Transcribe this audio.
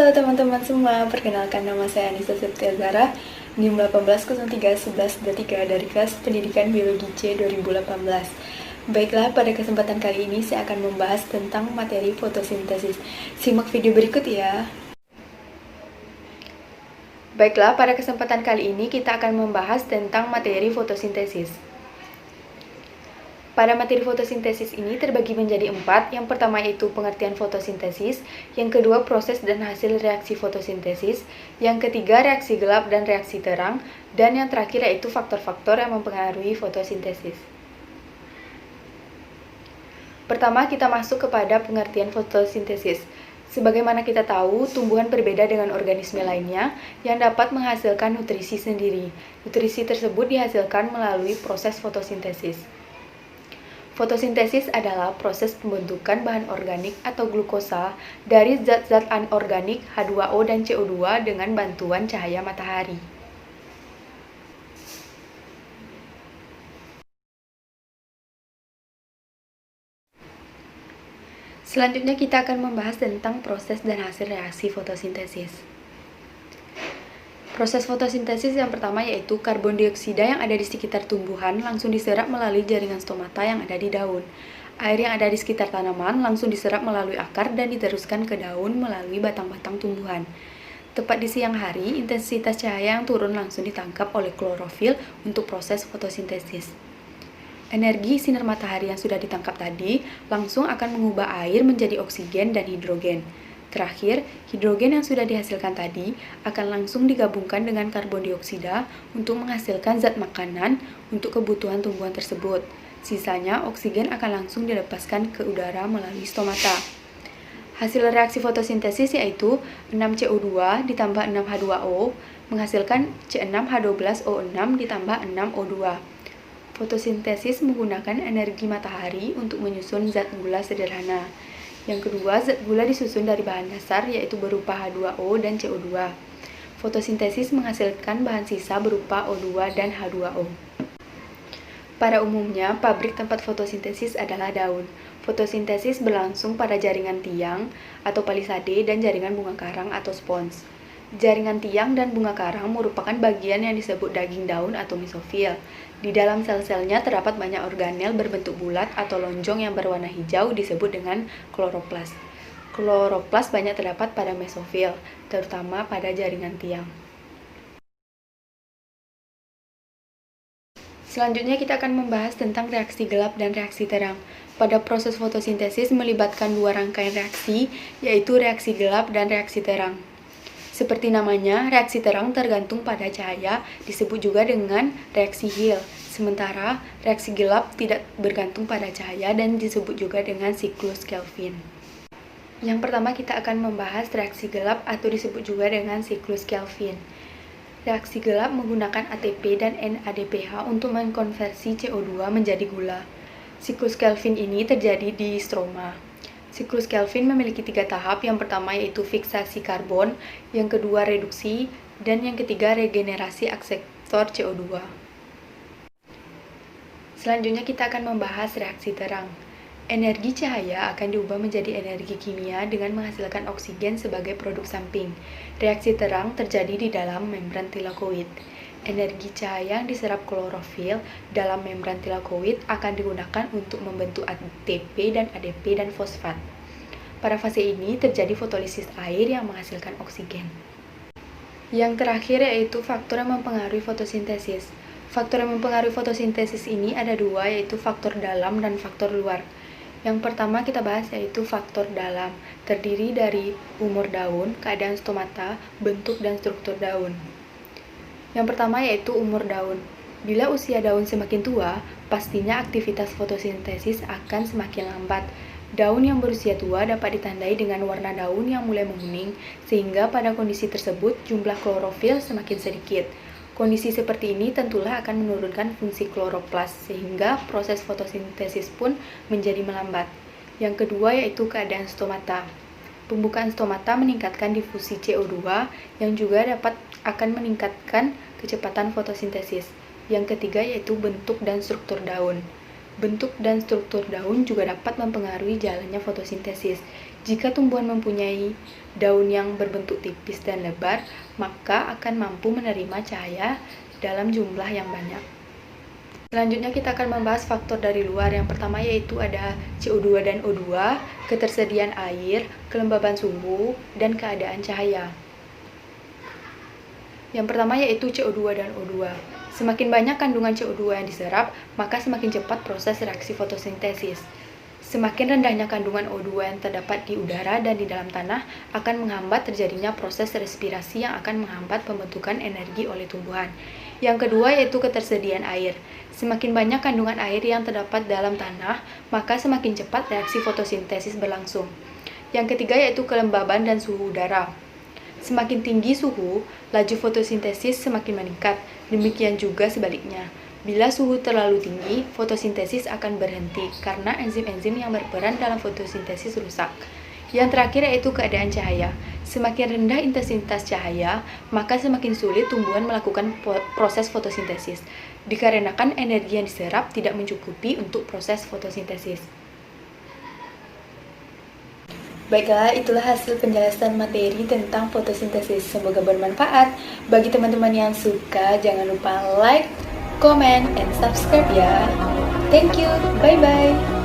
Halo teman-teman semua, perkenalkan nama saya Anissa Septia Zara, NIM 18031123 dari kelas Pendidikan Biologi C 2018. Baiklah, pada kesempatan kali ini saya akan membahas tentang materi fotosintesis. Simak video berikut ya. Baiklah, pada kesempatan kali ini kita akan membahas tentang materi fotosintesis. Pada materi fotosintesis ini terbagi menjadi 4. Yang pertama yaitu pengertian fotosintesis, yang kedua proses dan hasil reaksi fotosintesis, yang ketiga reaksi gelap dan reaksi terang, dan yang terakhir yaitu faktor-faktor yang mempengaruhi fotosintesis. Pertama kita masuk kepada pengertian fotosintesis. Sebagaimana kita tahu, tumbuhan berbeda dengan organisme lainnya yang dapat menghasilkan nutrisi sendiri. Nutrisi tersebut dihasilkan melalui proses fotosintesis. Fotosintesis adalah proses pembentukan bahan organik atau glukosa dari zat-zat anorganik H2O dan CO2 dengan bantuan cahaya matahari. Selanjutnya kita akan membahas tentang proses dan hasil reaksi fotosintesis. Proses fotosintesis yang pertama yaitu karbon dioksida yang ada di sekitar tumbuhan langsung diserap melalui jaringan stomata yang ada di daun. Air yang ada di sekitar tanaman langsung diserap melalui akar dan diteruskan ke daun melalui batang-batang tumbuhan. Tepat di siang hari, intensitas cahaya yang turun langsung ditangkap oleh klorofil untuk proses fotosintesis. Energi sinar matahari yang sudah ditangkap tadi langsung akan mengubah air menjadi oksigen dan hidrogen. Terakhir, hidrogen yang sudah dihasilkan tadi akan langsung digabungkan dengan karbon dioksida untuk menghasilkan zat makanan untuk kebutuhan tumbuhan tersebut. Sisanya, oksigen akan langsung dilepaskan ke udara melalui stomata. Hasil reaksi fotosintesis yaitu 6CO2 ditambah 6H2O menghasilkan C6H12O6 ditambah 6O2. Fotosintesis menggunakan energi matahari untuk menyusun zat gula sederhana. Yang kedua, zat gula disusun dari bahan dasar yaitu berupa H2O dan CO2. Fotosintesis menghasilkan bahan sisa berupa O2 dan H2O. Pada umumnya, pabrik tempat fotosintesis adalah daun. Fotosintesis berlangsung pada jaringan tiang atau palisade dan jaringan bunga karang atau spons. Jaringan tiang dan bunga karang merupakan bagian yang disebut daging daun atau mesofil. Di dalam sel-selnya terdapat banyak organel berbentuk bulat atau lonjong yang berwarna hijau disebut dengan kloroplas. Kloroplas banyak terdapat pada mesofil, terutama pada jaringan tiang. Selanjutnya kita akan membahas tentang reaksi gelap dan reaksi terang. Pada proses fotosintesis melibatkan dua rangkaian reaksi, yaitu reaksi gelap dan reaksi terang. Seperti namanya, reaksi terang tergantung pada cahaya, disebut juga dengan reaksi Hill. Sementara, reaksi gelap tidak bergantung pada cahaya dan disebut juga dengan siklus Kelvin. Yang pertama kita akan membahas reaksi gelap atau disebut juga dengan siklus Kelvin. Reaksi gelap menggunakan ATP dan NADPH untuk mengkonversi CO2 menjadi gula. Siklus Kelvin ini terjadi di stroma. Siklus Kelvin memiliki 3 tahap, yang pertama yaitu fiksasi karbon, yang kedua reduksi, dan yang ketiga regenerasi akseptor CO2. Selanjutnya kita akan membahas reaksi terang. Energi cahaya akan diubah menjadi energi kimia dengan menghasilkan oksigen sebagai produk samping. Reaksi terang terjadi di dalam membran tilakoid. Energi cahaya yang diserap klorofil dalam membran tilakoid akan digunakan untuk membentuk ATP dan ADP dan fosfat. Pada fase ini terjadi fotolisis air yang menghasilkan oksigen. Yang terakhir yaitu faktor yang mempengaruhi fotosintesis. Faktor yang mempengaruhi fotosintesis ini ada dua, yaitu faktor dalam dan faktor luar. Yang pertama kita bahas yaitu faktor dalam, terdiri dari umur daun, keadaan stomata, bentuk dan struktur daun. Yang pertama yaitu umur daun. Bila usia daun semakin tua, pastinya aktivitas fotosintesis akan semakin lambat. Daun yang berusia tua dapat ditandai dengan warna daun yang mulai menguning, sehingga pada kondisi tersebut jumlah klorofil semakin sedikit. Kondisi seperti ini tentulah akan menurunkan fungsi kloroplas, sehingga proses fotosintesis pun menjadi melambat. Yang kedua yaitu keadaan stomata. Pembukaan stomata meningkatkan difusi CO2 yang juga akan meningkatkan kecepatan fotosintesis. Yang ketiga yaitu bentuk dan struktur daun. Bentuk dan struktur daun juga dapat mempengaruhi jalannya fotosintesis. Jika tumbuhan mempunyai daun yang berbentuk tipis dan lebar, maka akan mampu menerima cahaya dalam jumlah yang banyak. Selanjutnya kita akan membahas faktor dari luar. Yang pertama yaitu ada CO2 dan O2, ketersediaan air, kelembaban suhu, dan keadaan cahaya. Yang pertama yaitu CO2 dan O2. Semakin banyak kandungan CO2 yang diserap, maka semakin cepat proses reaksi fotosintesis. Semakin rendahnya kandungan O2 yang terdapat di udara dan di dalam tanah akan menghambat terjadinya proses respirasi yang akan menghambat pembentukan energi oleh tumbuhan. Yang kedua yaitu ketersediaan air. Semakin banyak kandungan air yang terdapat dalam tanah, maka semakin cepat reaksi fotosintesis berlangsung. Yang ketiga yaitu kelembaban dan suhu udara. Semakin tinggi suhu, laju fotosintesis semakin meningkat. Demikian juga sebaliknya. Bila suhu terlalu tinggi, fotosintesis akan berhenti karena enzim-enzim yang berperan dalam fotosintesis rusak. Yang terakhir yaitu keadaan cahaya. Semakin rendah intensitas cahaya, maka semakin sulit tumbuhan melakukan proses fotosintesis, dikarenakan energi yang diserap tidak mencukupi untuk proses fotosintesis. Baiklah, itulah hasil penjelasan materi tentang fotosintesis. Semoga bermanfaat. Bagi teman-teman yang suka, jangan lupa like, comment, and subscribe ya. Thank you. Bye-bye.